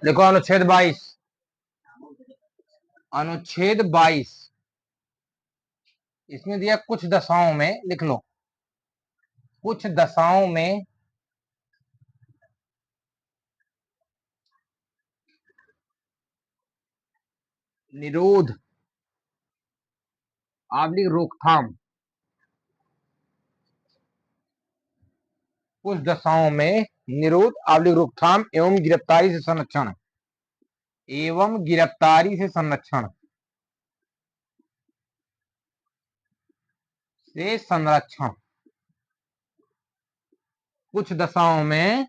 देखो अनुच्छेद 22, अनुच्छेद 22 इसमें दिया कुछ दशाओं में, लिख लो कुछ दशाओं में निरोध आवलिक रोकथाम, कुछ दशाओं में निरोध आवलिक रोकथाम एवं गिरफ्तारी से संरक्षण, एवं गिरफ्तारी से संरक्षण से संरक्षण, कुछ दशाओं में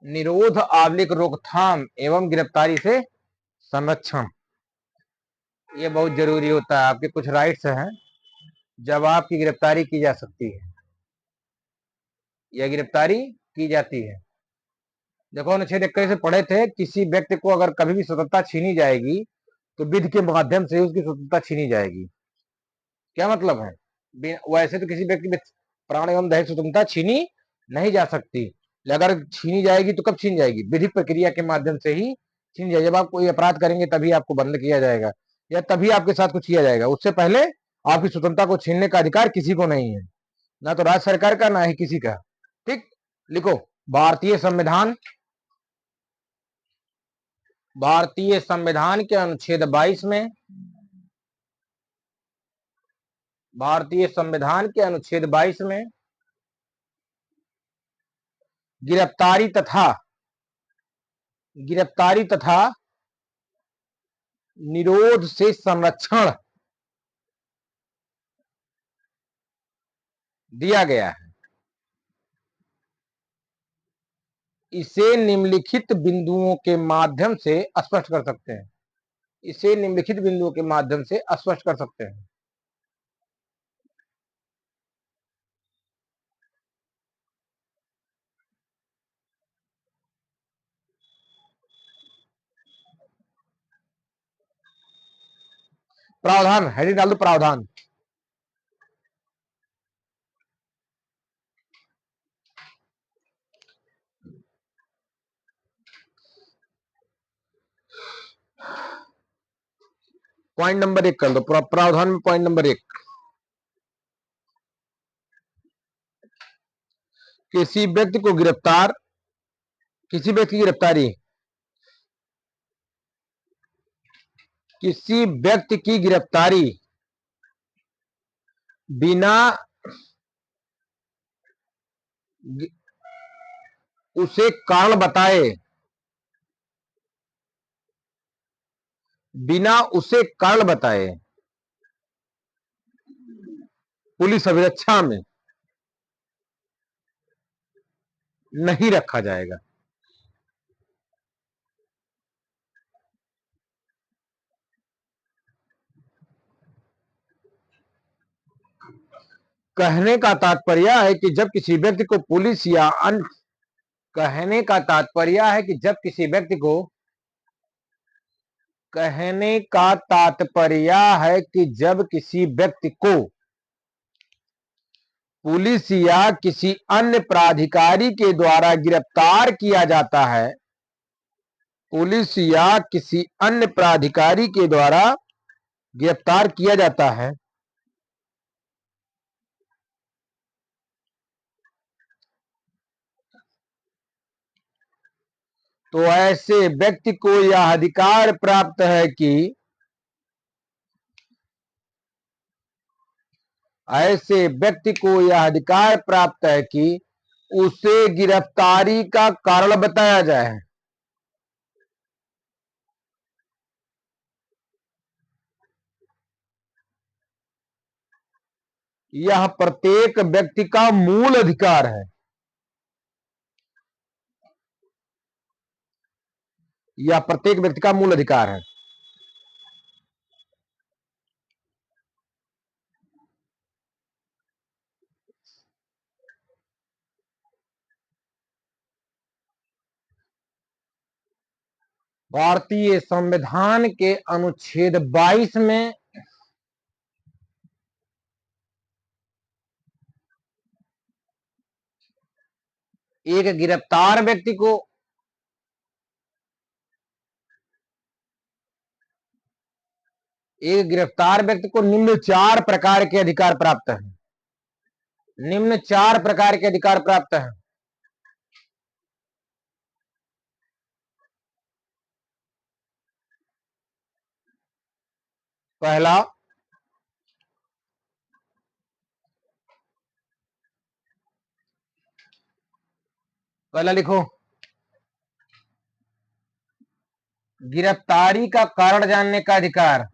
निरोध आवलिक रोकथाम एवं गिरफ्तारी से संरक्षण। ये बहुत जरूरी होता है, आपके कुछ राइट्स हैं जब आपकी गिरफ्तारी की जा सकती है या गिरफ्तारी की जाती है। देखो अनुच्छेद 21 से पढ़े थे, किसी व्यक्ति को अगर कभी भी स्वतंत्रता छीनी जाएगी तो विधि के माध्यम से उसकी स्वतंत्रता छीनी जाएगी। क्या मतलब है? वैसे तो किसी व्यक्ति में प्राण एवं दैहिक स्वतंत्रता छीनी नहीं जा सकती, अगर छीनी जाएगी तो कब छीनी जाएगी? विधिक प्रक्रिया के माध्यम से ही छीनी जाएगी। जब आप कोई अपराध करेंगे तभी आपको बंद किया जाएगा या तभी आपके साथ कुछ किया जाएगा। उससे पहले आपकी स्वतंत्रता को छीनने का अधिकार किसी को नहीं है, ना तो राज्य सरकार का ना ही किसी का। ठीक, लिखो भारतीय संविधान, भारतीय संविधान के अनुच्छेद 22 में, भारतीय संविधान के अनुच्छेद 22 में गिरफ्तारी तथा निरोध से संरक्षण दिया गया है। इसे निम्नलिखित बिंदुओं के माध्यम से स्पष्ट कर सकते हैं, इसे निम्नलिखित बिंदुओं के माध्यम से स्पष्ट कर सकते हैं। प्रावधान, हेडिंग डाल दो प्रावधान। पॉइंट नंबर 1 कर दो, प्रावधान में पॉइंट नंबर 1, किसी व्यक्ति को गिरफ्तार, किसी व्यक्ति की गिरफ्तारी, किसी व्यक्ति की गिरफ्तारी बिना उसे कारण बताए, बिना उसे कारण बताए पुलिस अभिरक्षा में नहीं रखा जाएगा। कहने का तात्पर्य है कि जब किसी व्यक्ति को पुलिस या अन्य, कहने का तात्पर्य है कि जब किसी व्यक्ति को, कहने का तात्पर्य है कि जब किसी व्यक्ति को पुलिस या किसी अन्य प्राधिकारी के द्वारा गिरफ्तार किया जाता है, पुलिस या किसी अन्य प्राधिकारी के द्वारा गिरफ्तार किया जाता है, तो ऐसे व्यक्ति को यह अधिकार प्राप्त है कि, ऐसे व्यक्ति को यह अधिकार प्राप्त है कि उसे गिरफ्तारी का कारण बताया जाए। यह प्रत्येक व्यक्ति का मूल अधिकार है, यह प्रत्येक व्यक्ति का मूल अधिकार है। भारतीय संविधान के अनुच्छेद 22 में एक गिरफ्तार व्यक्ति को एक गिरफ्तार व्यक्ति को निम्न 4 प्रकार के अधिकार प्राप्त है। निम्न 4 प्रकार के अधिकार प्राप्त है। पहला, लिखो, गिरफ्तारी का कारण जानने का अधिकार।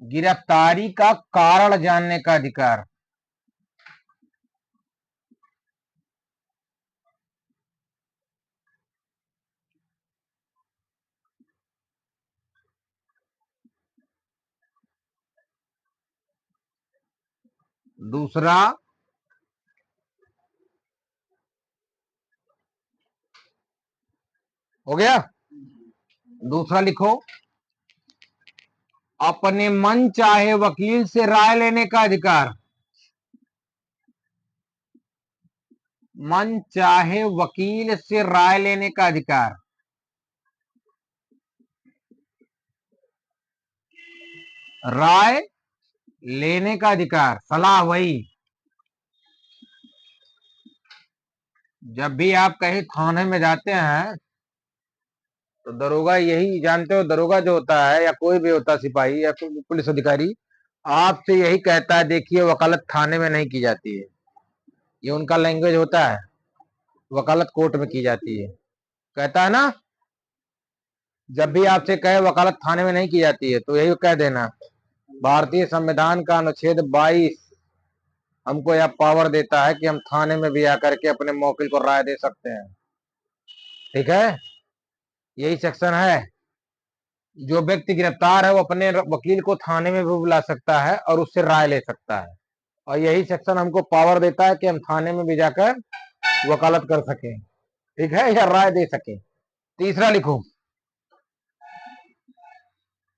गिरफ्तारी का कारण जानने का अधिकार। दूसरा, हो गया। दूसरा लिखो, अपने मन चाहे वकील से राय लेने का अधिकार। मन चाहे वकील से राय लेने का अधिकार। राय लेने का अधिकार, सलाह वही। जब भी आप कहीं थाने में जाते हैं तो दरोगा, यही जानते हो, दरोगा जो होता है या कोई भी होता, सिपाही या कोई पुलिस अधिकारी, आपसे यही कहता है, देखिए वकालत थाने में नहीं की जाती है। ये उनका लैंग्वेज होता है, वकालत कोर्ट में की जाती है। कहता है ना, जब भी आपसे कहे वकालत थाने में नहीं की जाती है तो यही कह देना, भारतीय संविधान का अनुच्छेद 22 हमको यह पावर देता है कि हम थाने में भी आकर के अपने मौकिल को राय दे सकते हैं। ठीक है, यही सेक्शन है। जो व्यक्ति गिरफ्तार है वो अपने वकील को थाने में भी बुला सकता है और उससे राय ले सकता है, और यही सेक्शन हमको पावर देता है कि हम थाने में भी जाकर वकालत कर सकें, ठीक है, या राय दे सकें। तीसरा लिखो,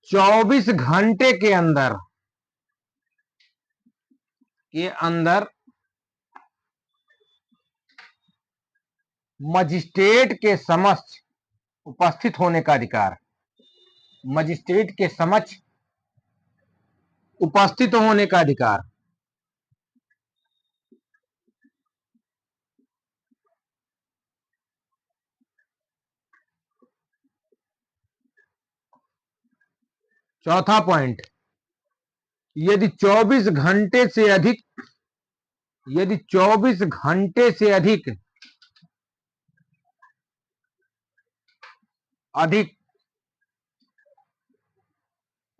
24 घंटे के अंदर मजिस्ट्रेट के समक्ष उपस्थित होने का अधिकार। मजिस्ट्रेट के समक्ष उपस्थित होने का अधिकार। चौथा पॉइंट, यदि 24 घंटे से अधिक अधिक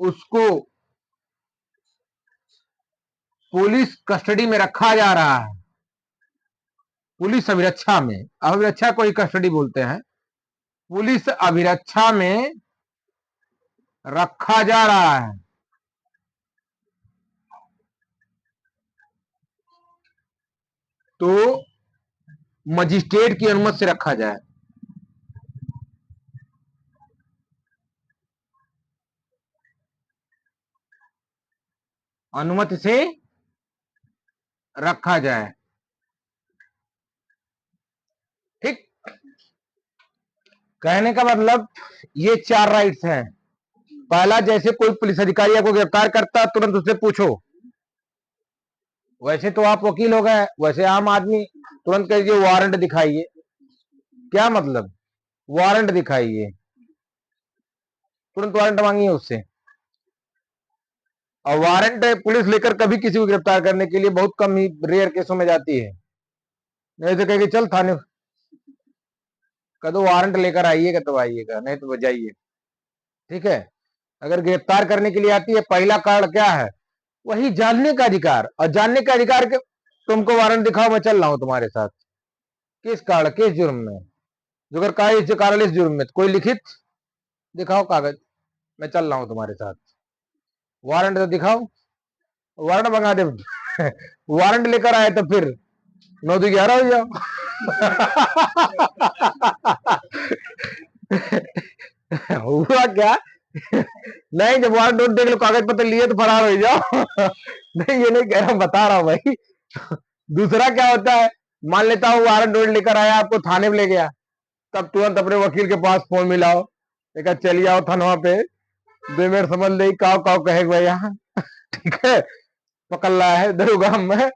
उसको पुलिस कस्टडी में रखा जा रहा है, पुलिस अभिरक्षा में, अभिरक्षा को ही कस्टडी बोलते हैं, पुलिस अभिरक्षा में रखा जा रहा है, तो मजिस्ट्रेट की अनुमति से रखा जाए। अनुमति से रखा जाए, ठीक। कहने का मतलब ये 4 राइट्स हैं। पहला, जैसे कोई पुलिस अधिकारी आपको गिरफ्तार करता है तुरंत उससे पूछो। वैसे तो आप वकील हो गए, वैसे आम आदमी तुरंत कहिए वारंट दिखाइए। क्या मतलब? वारंट दिखाइए, तुरंत वारंट मांगिए उससे। और वारंट पुलिस लेकर कभी किसी को गिरफ्तार करने के लिए बहुत कम ही, रेयर केसों में जाती है। नहीं तो कहेगी चल थाने, कदो वारंट लेकर आइएगा तो आइएगा, नहीं तो बजाइए, ठीक है। अगर गिरफ्तार करने के लिए आती है, पहला कारण क्या है? वही जानने का अधिकार। और जानने का अधिकार के तुमको वारंट दिखाओ, मैं चल रहा हूं तुम्हारे साथ। किस कारण, किस जुर्म में? जो अगर कहा इस कारण इस जुर्म में, कोई लिखित दिखाओ कागज, मैं चल रहा हूं तुम्हारे साथ। वारंट तो दिखाओ, वारंट मंगा दे। वारंट लेकर आए तो फिर 9-11 हो जाओ। हुआ क्या? नहीं, जब वारंट नोट देख लो, कागज पत्र लिए तो फरार हो जाओ। नहीं, ये नहीं कह रहा, बता रहा हूं भाई। दूसरा क्या होता है, मान लेता हूँ वारंट नोट लेकर आया, आपको थाने में ले गया, तब तुरंत अपने वकील के पास फोन मिलाओ, देखा चलिए आओ थानवा पे, 2 मिनट समझ ले, काव काव कहेगा भाई यहाँ। ठीक है, पकड़ रहा है दरोगा में,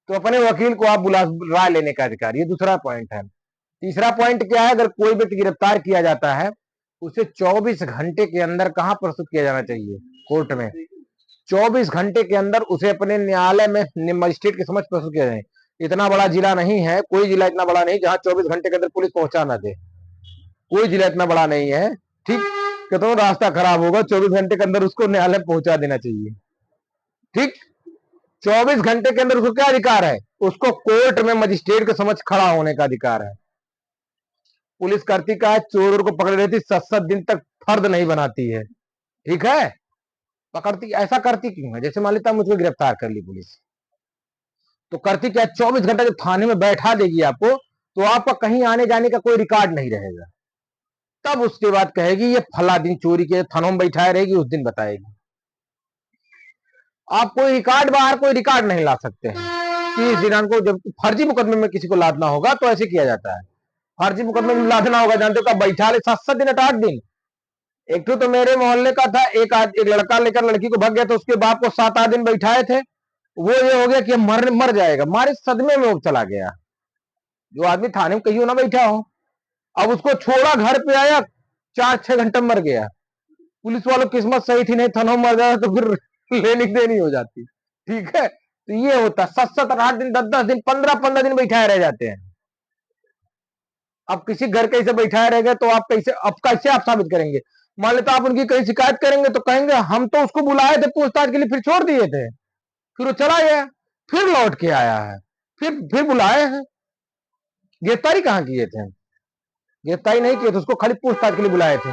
तो अपने वकील को आप बुला राय लेने का अधिकार, ये दूसरा पॉइंट है। तीसरा पॉइंट क्या है, अगर कोई व्यक्ति गिरफ्तार किया जाता है उसे 24 घंटे के अंदर कहां प्रस्तुत किया जाना चाहिए, कोर्ट में। 24 घंटे के अंदर उसे अपने न्यायालय में मजिस्ट्रेट के समक्ष प्रस्तुत किया जाए। इतना बड़ा जिला नहीं है, कोई जिला इतना बड़ा नहीं जहां 24 घंटे के अंदर पुलिस पहुंचा ना दे, कोई जिला इतना बड़ा नहीं है। ठीक, कि तो रास्ता खराब होगा, 24 घंटे के अंदर उसको न्यायालय पहुंचा देना चाहिए। ठीक, 24 घंटे के अंदर उसको क्या अधिकार है, उसको कोर्ट में मजिस्ट्रेट के समक्ष खड़ा होने का अधिकार है। पुलिस करती का है, चोर को पकड़ लेती 7-7 दिन तक फर्द नहीं बनाती है। ठीक है, पकड़ती, ऐसा करती क्यों है, जैसे मान लेता मुझको गिरफ्तार कर ली पुलिस, तो करती क्या, 24 घंटा जब थाने में बैठा देगी आपको, तो आपका कहीं आने जाने का कोई रिकॉर्ड नहीं रहेगा। तब उसके बाद कहेगी ये फला दिन चोरी के, थानों में बैठाए रहेगी, उस दिन बताएगी। आप कोई रिकॉर्ड, बाहर कोई रिकॉर्ड नहीं ला सकते हैं कि इस दिनांक को, जब फर्जी मुकदमे में किसी को लादना होगा तो ऐसे किया जाता है। फर्जी मुकदमे में लादना होगा, जानते हो, बैठा ले 7-7 दिन 8 दिन। एक तो मेरे मोहल्ले का था, एक लड़का लेकर लड़की को भाग गया, तो उसके बाप को 7-8 दिन बैठाए थे। वो ये हो गया कि मर जाएगा, मारे सदमे में वो चला गया। जो आदमी थाने में कहीं ना बैठा हो, अब उसको छोड़ा, घर पे आया, 4-6 घंटे मर गया। पुलिस वालों की किस्मत सही थी, नहीं थानों में मर जाए तो फिर लेनी देनी हो जाती। ठीक है, तो ये होता 7-7 8 दिन, 10-10 दिन, 15-15 दिन बैठाए रह जाते हैं। अब किसी घर कैसे बैठाए रह गए, तो आप कैसे आप साबित करेंगे। मान लेते आप उनकी कहीं शिकायत करेंगे तो कहेंगे हम तो उसको बुलाए थे पूछताछ के लिए, फिर छोड़ दिए थे, फिर वो चला गया, फिर लौट के आया है, फिर बुलाए हैं। गिरफ्तारी कहां किए थे, गिरफ्तारी नहीं किए थे, उसको खाली पूछताछ के लिए बुलाए थे।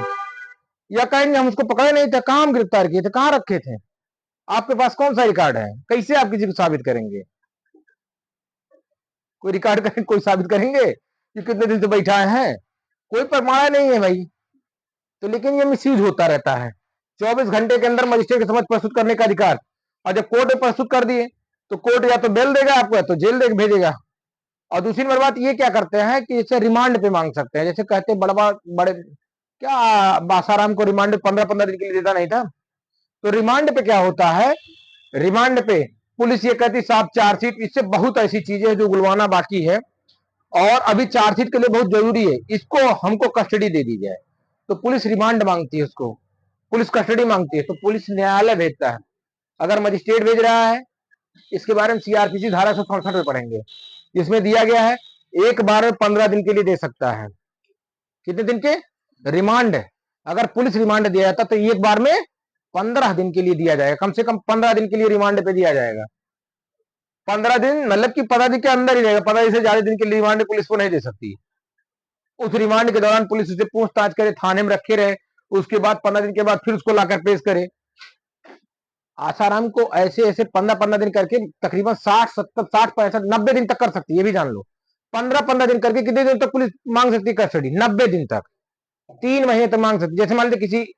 या कहेंगे हम उसको पकड़े नहीं थे, कहां हम गिरफ्तार किए थे, कहां रखे थे। आपके पास कौन सा रिकॉर्ड है, कैसे आप किसी को साबित करेंगे। कोई रिकॉर्ड करें, कोई साबित करेंगे कि कितने दिन से बैठाए हैं, कोई प्रमाण नहीं है भाई। तो लेकिन ये मिसयूज होता रहता है। 24 घंटे के अंदर मजिस्ट्रेट के समक्ष प्रस्तुत करने का अधिकार, और जब कोर्ट में प्रस्तुत कर दिए तो कोर्ट या तो बेल देगा आपको, या तो जेल दे भेजेगा। और दूसरी नंबर बात ये क्या करते हैं कि जैसे रिमांड पे मांग सकते हैं, जैसे कहते बड़े क्या, बासाराम को रिमांड 15-15 दिन के लिए देता नहीं था। तो रिमांड पे क्या होता है, रिमांड पे पुलिस ये कहती साहब चार्जशीट, इससे बहुत ऐसी चीजें हैं जो गुलवाना बाकी है, और अभी चार्जशीट के लिए बहुत जरूरी है, इसको हमको कस्टडी दे दी जाए। तो पुलिस रिमांड मांगती है, उसको पुलिस कस्टडी मांगती है, तो पुलिस न्यायालय भेजता है। अगर मजिस्ट्रेट भेज रहा है, इसके बारे में सीआरपीसी धारा 167 में पढ़ेंगे, जिसमें दिया गया है एक बार में 15 दिन के लिए दे सकता है। कितने दिन के रिमांड, अगर पुलिस रिमांड दिया जाता तो एक बार में 15 दिन के लिए दिया जाएगा, कम से कम 15 दिन के लिए रिमांड पे दिया जाएगा। 15 दिन मतलब कि 15 दिन के अंदर ही रहेगा, 15 दिन से ज्यादा दिन के लिए रिमांड पुलिस को नहीं दे सकती। उस रिमांड के दौरान पुलिस उसे पूछताछ करे, थाने में रखे रहे, उसके बाद 15 दिन के बाद फिर उसको लाकर पेश करे। आसाराम को ऐसे ऐसे 15-15 दिन करके तकरीबन 60-70 60-65 90 दिन तक कर सकती है, ये भी जान लो। 15-15 दिन करके कितने दिन तक पुलिस मांग सकती है कस्टडी, 90 दिन तक, 3 महीने तक मांग सकती। जैसे मान लीजिए किसी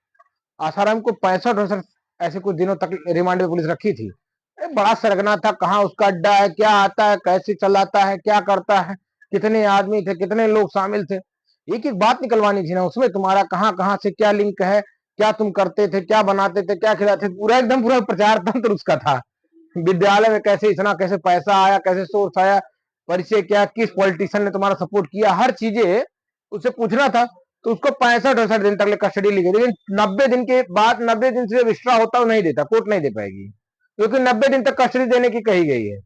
आसाराम को 65-68 ऐसे कुछ दिनों तक रिमांड में पुलिस रखी थी, बड़ा सरगना था, कहाँ उसका अड्डा है, क्या आता है, कैसे चलाता है, क्या करता है, कितने आदमी थे, कितने लोग शामिल थे, एक एक बात निकलवानी थी ना उसमें, तुम्हारा कहाँ कहाँ से क्या लिंक है, क्या तुम करते थे, क्या बनाते थे, क्या खिलाते थे, पूरा एकदम पूरा प्रचार तंत्र उसका था। विद्यालय में कैसे इतना, कैसे पैसा आया, कैसे सोर्स आया, परिचय क्या, किस पॉलिटिशियन ने तुम्हारा सपोर्ट किया, हर चीजें उससे पूछना था। तो उसको 65-68 दिन तक कस्टडी ली गई, लेकिन 90 दिन के बाद, 90 दिन से एक्स्ट्रा होता वो नहीं देता, कोर्ट नहीं दे पाएगी, क्योंकि 90 दिन तक कस्टडी देने की कही गई है।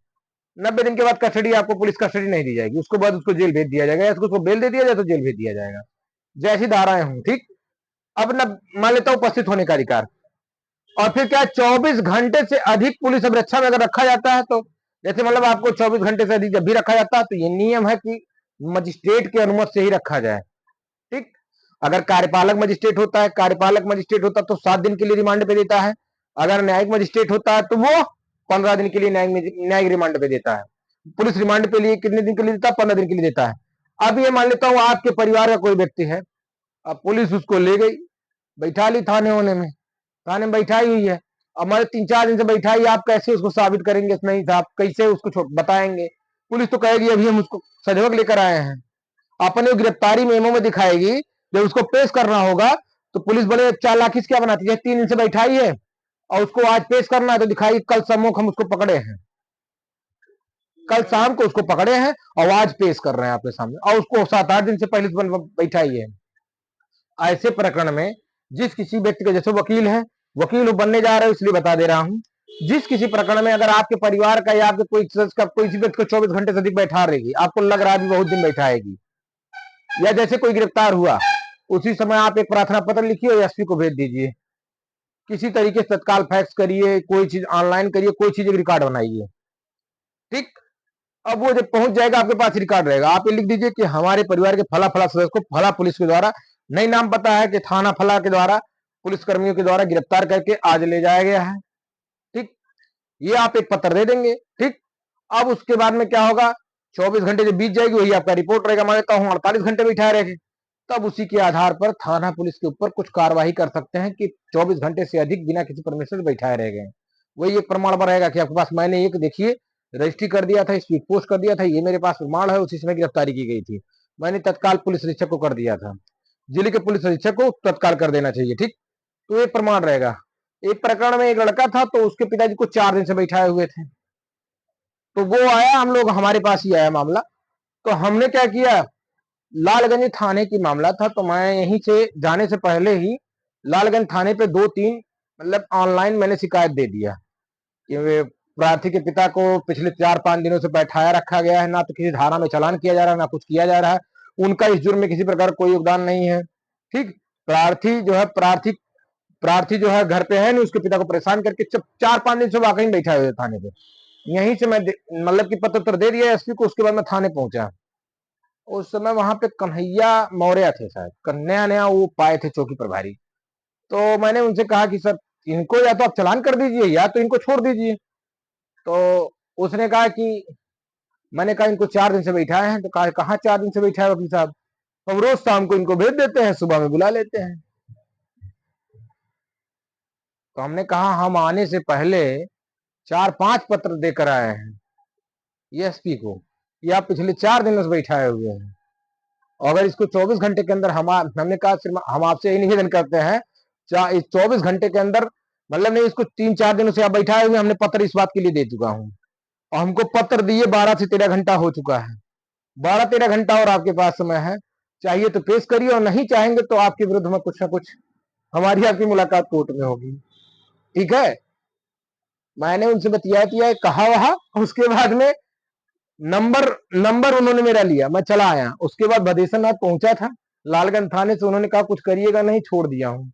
90 दिन के बाद कस्टडी आपको पुलिस कस्टडी नहीं दी जाएगी, उसके बाद उसको जेल भेज दिया जाएगा, या उसको बेल दे दिया जाए तो जेल भेज दिया जाएगा, जैसी धाराएं हों। ठीक, अब न मान लेता हूं उपस्थित होने का अधिकार, और फिर क्या 24 घंटे से अधिक पुलिस अभिरक्षा में अगर रखा जाता है, तो जैसे मतलब आपको 24 घंटे से अधिक जब भी रखा जाता है तो ये नियम है कि मजिस्ट्रेट की अनुमति से ही रखा जाए। ठीक, अगर कार्यपालक मजिस्ट्रेट होता है, तो 7 दिन के लिए रिमांड पे देता है। अगर न्यायिक मजिस्ट्रेट होता है तो वो 15 दिन के लिए न्यायिक रिमांड पे देता है। पुलिस रिमांड पे लिए कितने दिन के लिए देता है, 15 दिन के लिए देता है। अब ये मान लेता हूं आपके परिवार का कोई व्यक्ति है, अब पुलिस उसको ले गई, बैठा ली थाने होने में, थाने में बैठाई हुई है, हमारे 3-4 दिन से बैठाई, आप कैसे उसको साबित करेंगे, नहीं था, आप कैसे उसको बताएंगे। पुलिस तो कहेगी अभी हम उसको सजवक लेकर आए हैं, अपने गिरफ्तारी मेमो में दिखाएगी, जब उसको पेश करना होगा तो पुलिस बड़े चालाकी से क्या बनाती है, 3 दिन से बैठाई है और उसको आज पेश करना है तो दिखाई कल सम्मुख हम उसको पकड़े हैं, कल शाम को उसको पकड़े हैं और आज पेश कर रहे हैं आपके सामने, और उसको 7-8 दिन से पहले बैठाई है। ऐसे प्रकरण में जिस किसी व्यक्ति के, जैसे वकील है, वकील बनने जा रहे हो इसलिए बता दे रहा हूं, जिस किसी प्रकरण में अगर आपके परिवार का या आपके कोई का कोई व्यक्ति को 24 घंटे से अधिक बैठा रहेगी, आपको लग रहा है भी बहुत दिन बैठाएगी, या जैसे कोई गिरफ्तार हुआ उसी समय आप एक प्रार्थना पत्र लिखिए और एसपी को भेज दीजिए, किसी तरीके से तत्काल फैक्स करिए, कोई चीज ऑनलाइन करिए, कोई चीज रिकॉर्ड बनाइए, ठीक। अब वो जब पहुंच जाएगा आपके पास रिकॉर्ड रहेगा, आप ये लिख दीजिए कि हमारे परिवार के फला फला सदस्य को फला पुलिस के द्वारा, नहीं नाम पता है कि थाना फला के द्वारा, पुलिस कर्मियों के द्वारा गिरफ्तार करके आज ले जाया गया है, ठीक। ये आप एक पत्र दे देंगे, ठीक। अब उसके बाद में क्या होगा, 24 घंटे जब बीत जाएगी वही आपका रिपोर्ट रहेगा, मैं कहता हूँ 48 घंटे बैठा रहेगी, तब उसी के आधार पर थाना पुलिस के ऊपर कुछ कार्यवाही कर सकते हैं कि 24 घंटे से अधिक बिना किसी परमिशन से बैठाए रह गए। वही एक प्रमाण रहेगा कि आपके पास, मैंने एक देखिए रजिस्ट्री कर दिया था, स्पीड पोस्ट कर दिया था, ये मेरे पास प्रमाण है, उसी समय गिरफ्तारी की गई थी, मैंने तत्काल पुलिस अधीक्षक को कर दिया था, जिले के पुलिस अधीक्षक को तत्काल कर देना चाहिए, ठीक। तो ये प्रमाण रहेगा। एक प्रकरण में एक लड़का था तो उसके पिताजी को 4 दिन से बैठाए हुए थे, तो वो आया, हम लोग हमारे पास ही आया मामला, तो हमने क्या किया, लालगंज थाने की मामला था, तो मैं यहीं से जाने से पहले ही लालगंज थाने पे 2-3 मतलब ऑनलाइन मैंने शिकायत दे दिया कि वे प्रार्थी के पिता को पिछले 4-5 दिनों से बैठाया रखा गया है, ना तो किसी धारा में चालान किया जा रहा है, ना कुछ किया जा रहा है, उनका इस जुर्म में किसी प्रकार कोई योगदान नहीं है, ठीक। प्रार्थी जो है, प्रार्थी जो है घर पे है नहीं, उसके पिता को परेशान करके 4-5 दिन से वाकई में बैठा हुए थाने पे। यहीं से मैं मतलब कि पत्र दे दिया एसपी को, उसके बाद मैं थाने पहुंचा। उस समय वहां पे कन्हैया मौर्य थे शायद, नया नया वो पाए थे चौकी प्रभारी, तो मैंने उनसे कहा कि सर इनको या तो आप चालान कर दीजिए या तो इनको छोड़ दीजिए, तो उसने कहा कि, मैंने कहा इनको 4 दिन से बैठाए हैं, तो कहा कहाँ 4 दिन से बैठा है वकील साहब, हम रोज शाम को इनको भेज देते हैं, सुबह में बुला लेते हैं। तो हमने कहा हम आने से पहले 4-5 पत्र देकर आए हैं एसपी को कि आप पिछले 4 दिनों से बैठाए हुए हैं, अगर इसको 24 घंटे के अंदर हमने कहा सिर्फ हम आपसे यही निवेदन करते हैं, इस 24 घंटे के अंदर, मतलब नहीं इसको 3-4 दिनों से आप बैठाए हुए, हमने पत्र इस बात के लिए दे चुका हूं, और हमको पत्र दिए 12 से 13 घंटा हो चुका है, 12-13 घंटा और आपके पास समय है, चाहिए तो पेश करिए और नहीं चाहेंगे तो आपके विरुद्ध में कुछ ना कुछ हमारी आपकी मुलाकात कोर्ट में होगी, ठीक है। मैंने उनसे बतिया कहा वहां, उसके बाद में नंबर नंबर उन्होंने मेरा लिया, मैं चला आया, उसके बाद भदेसरनाथ पहुंचा था, लालगंज थाने से उन्होंने कहा कुछ करिएगा नहीं, छोड़ दिया हूं।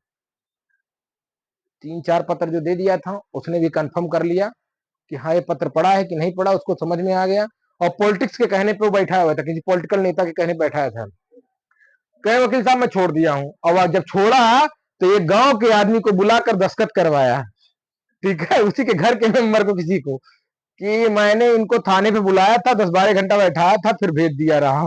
3-4 पत्र जो दे दिया था उसने भी कंफर्म कर लिया कि हाँ ये पत्र पढ़ा है कि नहीं पढ़ा, उसको समझ में आ गया, और पॉलिटिक्स के कहने पे वो बैठा हुआ था, किसी पॉलिटिकल नेता के कहने बैठाया था, कहे वकील साहब मैं छोड़ दिया हूं, और जब छोड़ा तो ये गांव के आदमी को बुलाकर दस्तखत करवाया, ठीक है, उसी के घर के मेंबर को, किसी को, कि मैंने इनको थाने पे बुलाया था, 10-12 घंटा बैठाया था, फिर भेज दिया रहा।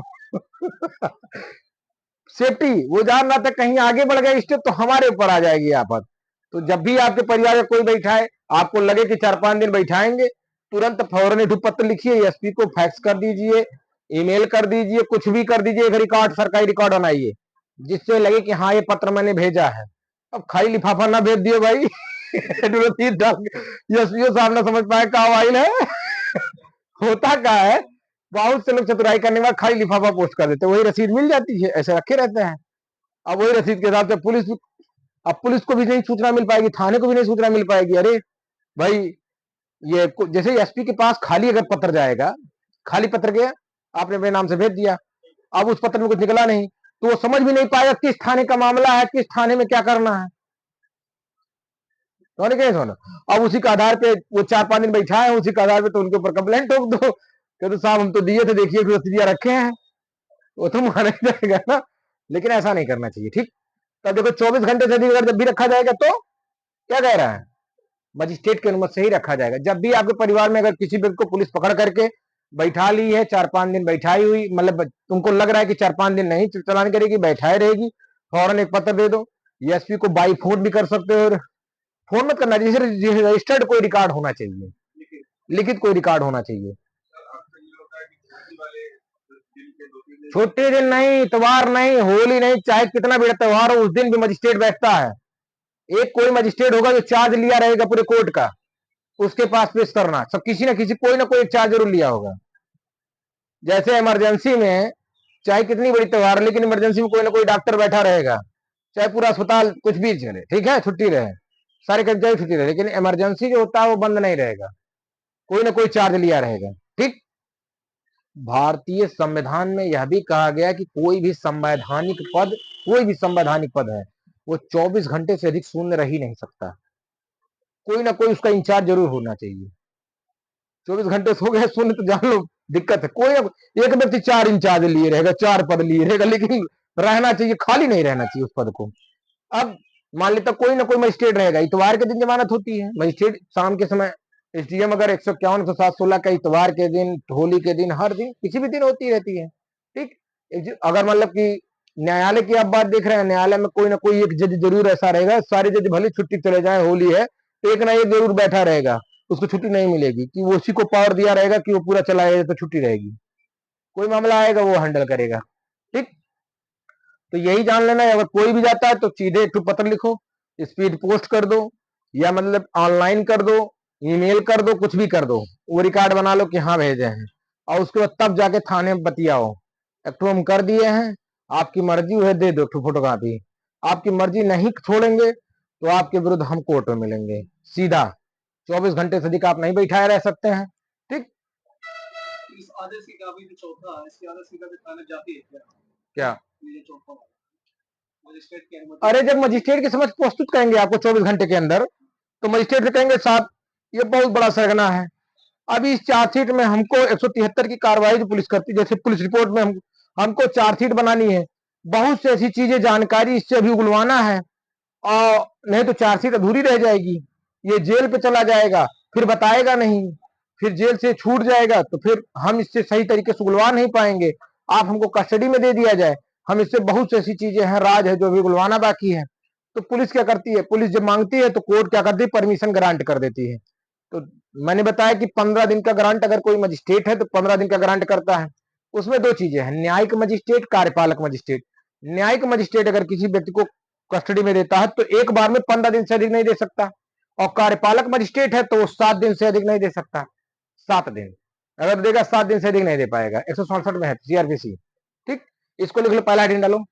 सेफ्टी, वो जान रहा था कहीं आगे बढ़ गए स्टेप तो हमारे ऊपर आ जाएगी आफत, तो जब भी आपके परिवार का कोई बैठाए, आपको लगे कि 4-5 दिन बैठाएंगे, तुरंत फौरन एक पत्र लिखिए, एसपी को फैक्स कर दीजिए, ईमेल कर दीजिए, कुछ भी कर दीजिए, एक रिकॉर्ड, सरकारी रिकॉर्ड बनाइए, जिससे लगे कि हाँ ये पत्र मैंने भेजा है। अब खाली लिफाफा ना भेज दियो भाई, एसपीओ साहब ना समझ पाए का वाइल है। होता क्या है, बहुत से लोग चतुराई करने के बाद खाली लिफाफा पोस्ट कर देते, वही रसीद मिल जाती है, ऐसे रखे रहते हैं। अब वही रसीद के हिसाब से अब पुलिस को भी नहीं सूचना मिल पाएगी, थाने को भी नहीं सूचना मिल पाएगी, अरे भाई ये जैसे एसपी के पास खाली अगर पत्र जाएगा, खाली पत्र गया, आपने अपने नाम से भेज दिया, अब उस पत्र में कुछ निकला नहीं, तो वो समझ भी नहीं पाएगा किस थाने का मामला है, किस थाने में क्या करना है, तो क्या सोना। अब उसी के आधार पे वो 4-5 दिन बैठा है, उसी के आधार पे तो उनके ऊपर कंप्लेंट ठोक दो, तो साहब हम तो दिए थे, देखिए रसीदिया रखे हैं, वो तो माना ही जाएगा ना, लेकिन ऐसा नहीं करना चाहिए, ठीक। तब देखो 24 घंटे से अधिक अगर जब भी रखा जाएगा तो क्या कह रहा है, मजिस्ट्रेट की अनुमति से ही रखा जाएगा। जब भी आपके परिवार में अगर किसी व्यक्ति को पुलिस पकड़ करके बैठा ली है, 4-5 दिन बैठाई हुई, मतलब तुमको लग रहा है कि 4-5 दिन नहीं चलान करेगी, बैठाए रहेगी, फौरन एक पत्र दे दो, एसपी को बाई फोन भी कर सकते हो, फोन मत करना, जैसे रजिस्टर्ड कोई रिकॉर्ड होना चाहिए, लिखित कोई रिकॉर्ड होना चाहिए। छुट्टी दिन नहीं, इतवार नहीं, होली नहीं, चाहे कितना भी त्योहार हो, उस दिन भी मजिस्ट्रेट बैठता है। एक कोई मजिस्ट्रेट होगा जो चार्ज लिया रहेगा पूरे कोर्ट का, उसके पास पेश करना। सब किसी ना किसी कोई ना कोई चार्ज जरूर लिया होगा। जैसे इमरजेंसी में चाहे कितनी बड़ी त्योहार, लेकिन इमरजेंसी में कोई ना कोई डॉक्टर बैठा रहेगा, चाहे पूरा अस्पताल कुछ भी चले, ठीक है, छुट्टी रहे, सारे कर्मचारी छुट्टी रहे, लेकिन इमरजेंसी जो होता है वो बंद नहीं रहेगा, कोई ना कोई चार्ज लिया रहेगा। ठीक। भारतीय संविधान में यह भी कहा गया कि कोई भी संवैधानिक पद है, वो 24 घंटे से अधिक शून्य रह ही नहीं सकता। कोई ना कोई उसका इंचार्ज जरूर होना चाहिए। 24 घंटे सो गए शून्य तो जान लो दिक्कत है। कोई एक व्यक्ति 4 इंचार्ज लिए रहेगा, 4 पद लिए रहेगा, लेकिन रहना चाहिए, खाली नहीं रहना चाहिए उस पद को। अब मान लेता कोई ना कोई मजिस्ट्रेट रहेगा, इतवार के दिन जमानत होती है, मजिस्ट्रेट शाम के समय, एसडीएम अगर 151 107 16 का इतवार के दिन, होली के दिन, हर दिन किसी भी दिन होती रहती है। ठीक। अगर मतलब कि न्यायालय की आप बात देख रहे हैं, न्यायालय में कोई ना कोई एक जज जरूर ऐसा रहेगा, सारे जज भले छुट्टी चले जाए, होली है, एक ना एक जरूर बैठा रहेगा, उसको छुट्टी नहीं मिलेगी, कि वो उसी को पावर दिया रहेगा कि वो पूरा चलाएगा तो छुट्टी रहेगी, कोई मामला आएगा वो हैंडल करेगा। ठीक। तो यही जान लेना है, अगर कोई भी जाता है तो सीधे एक पत्र लिखो, स्पीड पोस्ट कर दो, या मतलब ऑनलाइन कर दो, ईमेल कर दो, कुछ भी कर दो, वो रिकॉर्ड बना लो कि हाँ भेजे हैं, और उसके बाद तब जाके थाने में बतियाओ, एक हम कर दिए हैं, आपकी मर्जी है दे दो फोटो कॉपी, आपकी मर्जी नहीं छोड़ेंगे तो आपके विरुद्ध हम कोर्ट में मिलेंगे सीधा। 24 घंटे से अधिक आप नहीं बैठाए रह सकते हैं। ठीक। इस आदेश की काफी जो चौथा है, इसके आदेश की काफी तारीफ जाती है क्या? ये चौथा मजिस्ट्रेट की अरे जब मजिस्ट्रेट के समक्ष प्रस्तुत करेंगे आपको 24 घंटे के अंदर, तो मजिस्ट्रेट से कहेंगे साहब ये बहुत बड़ा सरगना है, अभी इस चार्जशीट में हमको 173 की कार्रवाई जो पुलिस करती है, जैसे पुलिस रिपोर्ट में हमको चार्जशीट बनानी है, बहुत सी ऐसी चीजें जानकारी इससे अभी उगलवाना है, और नहीं तो चार्जशीट अधूरी रह जाएगी, ये जेल पे चला जाएगा, फिर बताएगा नहीं, फिर जेल से छूट जाएगा, तो फिर हम इससे सही तरीके से उगलवा नहीं पाएंगे, आप हमको कस्टडी में दे दिया जाए, हम इससे बहुत सी ऐसी चीजें हैं, राज है जो अभी उगलवाना बाकी है। तो पुलिस क्या करती है, पुलिस जब मांगती है तो कोर्ट क्या करती है, परमिशन ग्रांट कर देती है। तो मैंने बताया कि 15 दिन का ग्रांट अगर कोई मजिस्ट्रेट है तो 15 दिन का ग्रांट करता है। उसमें दो चीजें हैं, न्यायिक मजिस्ट्रेट, कार्यपालक मजिस्ट्रेट। न्यायिक मजिस्ट्रेट अगर किसी व्यक्ति को कस्टडी में देता है तो एक बार में 15 दिन से अधिक नहीं दे सकता, और कार्यपालक मजिस्ट्रेट है तो 7 दिन से अधिक नहीं दे सकता। 7 दिन अगर देगा, 7 दिन से अधिक नहीं दे पाएगा, 167 में है सीआरपीसी। ठीक। इसको लिख लो, पहला हेडिंग डालो।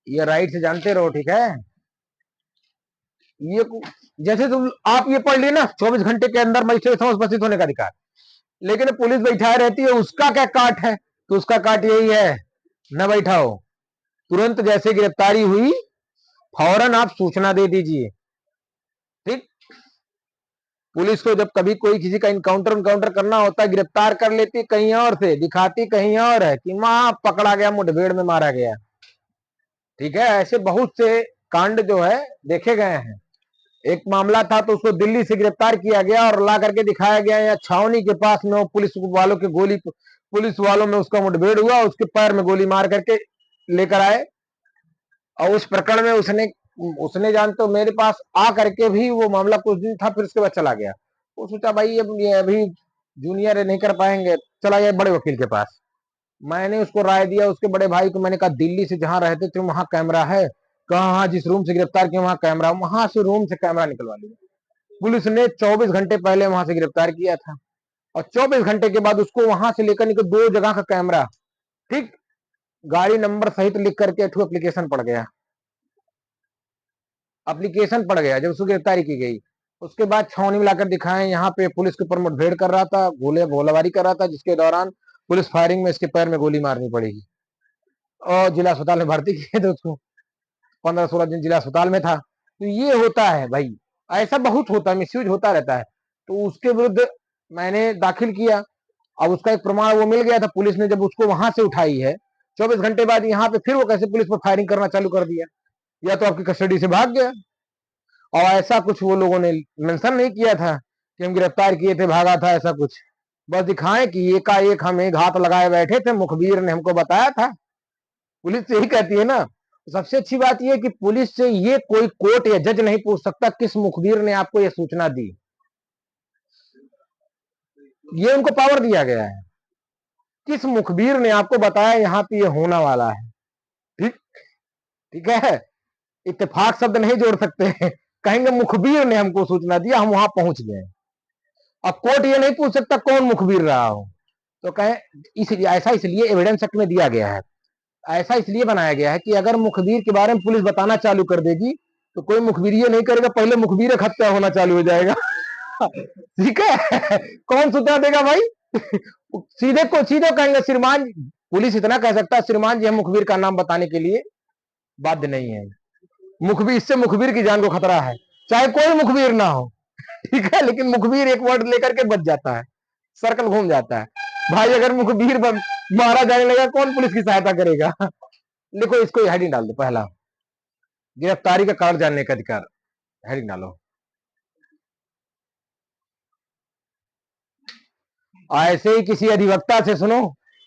ये राइट से जानते रहो, ठीक है। ये जैसे तुम आप ये पढ़ लिए ना, 24 घंटे के अंदर मजिस्ट्रेट समक्ष उपस्थित होने का अधिकार, लेकिन पुलिस बैठाए रहती है, उसका क्या काट है, तो उसका काट यही है, न बैठाओ, तुरंत जैसे गिरफ्तारी हुई फौरन आप सूचना दे दीजिए। ठीक। पुलिस को जब कभी कोई किसी का इनकाउंटर करना होता है, गिरफ्तार कर लेती कहीं और से, दिखाती कहीं और है कि वहां पकड़ा गया, मुठभेड़ में मारा गया। ठीक है, ऐसे बहुत से कांड जो है देखे गए हैं। एक मामला था तो उसको दिल्ली से गिरफ्तार किया गया और ला करके दिखाया गया, या छावनी के पास में वो पुलिस वालों में उसका मुठभेड़ हुआ, उसके पैर में गोली मार करके लेकर आए, और उस प्रकरण में उसने उसने जान तो मेरे पास आ करके भी वो मामला कुछ दिन था, फिर उसके बाद चला गया। वो सोचा भाई अब ये अभी जूनियर नहीं कर पाएंगे, चला गया बड़े वकील के पास। मैंने उसको राय दिया, उसके बड़े भाई को मैंने कहा दिल्ली से जहां रहते थे वहां कैमरा है, कहा हाँ, जिस रूम से गिरफ्तार किया वहां कैमरा, वहां से रूम से कैमरा निकलवा लिया। पुलिस ने 24 घंटे पहले वहां से गिरफ्तार किया था, और 24 घंटे के बाद उसको वहां से लेकर निकल 2 जगह का कैमरा, ठीक, गाड़ी नंबर सहित लिख करके एप्लीकेशन पड़ गया, एप्लीकेशन पड़ गया जब उसको गिरफ्तारी की गई। उसके बाद छावनी में लाकर दिखाएं, यहाँ पे पुलिस के ऊपर मुठभेड़ कर रहा था, गोलाबारी कर रहा था, जिसके दौरान पुलिस फायरिंग में इसके पैर में गोली मारनी पड़ेगी, और जिला अस्पताल में भर्ती किए थे उसको, 15-16 दिन जिला अस्पताल में था। तो ये होता है भाई, ऐसा बहुत होता है, मिसयूज होता रहता है। तो उसके विरुद्ध मैंने दाखिल किया, अब उसका एक प्रमाण वो मिल गया था, पुलिस ने जब उसको वहां से उठाई है 24 घंटे बाद, यहाँ पे फिर वो कैसे पुलिस पर फायरिंग करना चालू कर दिया, या तो आपकी कस्टडी से भाग गया। और ऐसा कुछ वो लोगों ने मेंशन नहीं किया था कि हम गिरफ्तार किए थे भागा था, ऐसा कुछ, बस दिखाएं कि एकाएक हम एक हाथ लगाए बैठे थे, मुखबिर ने हमको बताया था। पुलिस से यही कहती है ना। सबसे अच्छी बात यह कि पुलिस से ये कोई कोर्ट या जज नहीं पूछ सकता किस मुखबिर ने आपको यह सूचना दी। ये उनको पावर दिया गया है। किस मुखबिर ने आपको बताया यहाँ पे ये होने वाला है? ठीक ठीक है, इत्तेफाक शब्द नहीं जोड़ सकते हैं, कहेंगे मुखबिर ने हमको सूचना दिया, हम वहां पहुंच गए। अब कोर्ट ये नहीं पूछ सकता कौन मुखबिर रहा हो, तो कहे इसलिए ऐसा इसलिए एविडेंस एक्ट में दिया गया है, ऐसा इसलिए बनाया गया है कि अगर मुखबिर के बारे में पुलिस बताना चालू कर देगी तो कोई मुखबिर ये नहीं करेगा, पहले मुखबिर हत्या होना चालू हो जाएगा। ठीक है, कौन सूचना देगा भाई? सीधे कहेंगे श्रीमान, पुलिस इतना कह सकता है श्रीमान जी हम मुखबिर का नाम बताने के लिए बाध्य नहीं है, मुखबिर इससे मुखबिर की जान को खतरा है, चाहे कोई मुखबिर ना हो। ठीक है, लेकिन मुखबिर एक वर्ड लेकर के बच जाता है, सर्कल घूम जाता है। भाई अगर मुखबिर मारा जाने लगा कौन पुलिस की सहायता करेगा? लिखो इसको हेडिंग डाल दो, पहला गिरफ्तारी का कारण जानने का अधिकार, हेडिंग डालो। ऐसे ही किसी अधिवक्ता से, सुनो,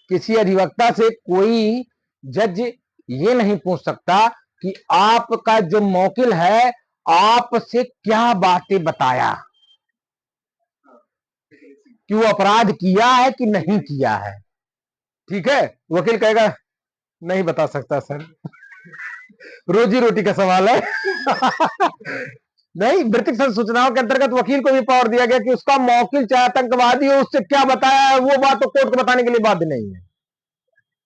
किसी अधिवक्ता से कोई जज ये नहीं पूछ सकता कि आपका जो मौकिल है आपसे क्या बातें बताया, कि वो अपराध किया है कि नहीं किया है। ठीक है, वकील कहेगा नहीं बता सकता सर, रोजी रोटी का सवाल है। नहीं, व्यक्तिगत सूचनाओं के अंतर्गत वकील को भी पावर दिया गया कि उसका मौकिल चाहे आतंकवादी हो उससे क्या बताया है वो बात तो कोर्ट को बताने के लिए बाध्य नहीं है,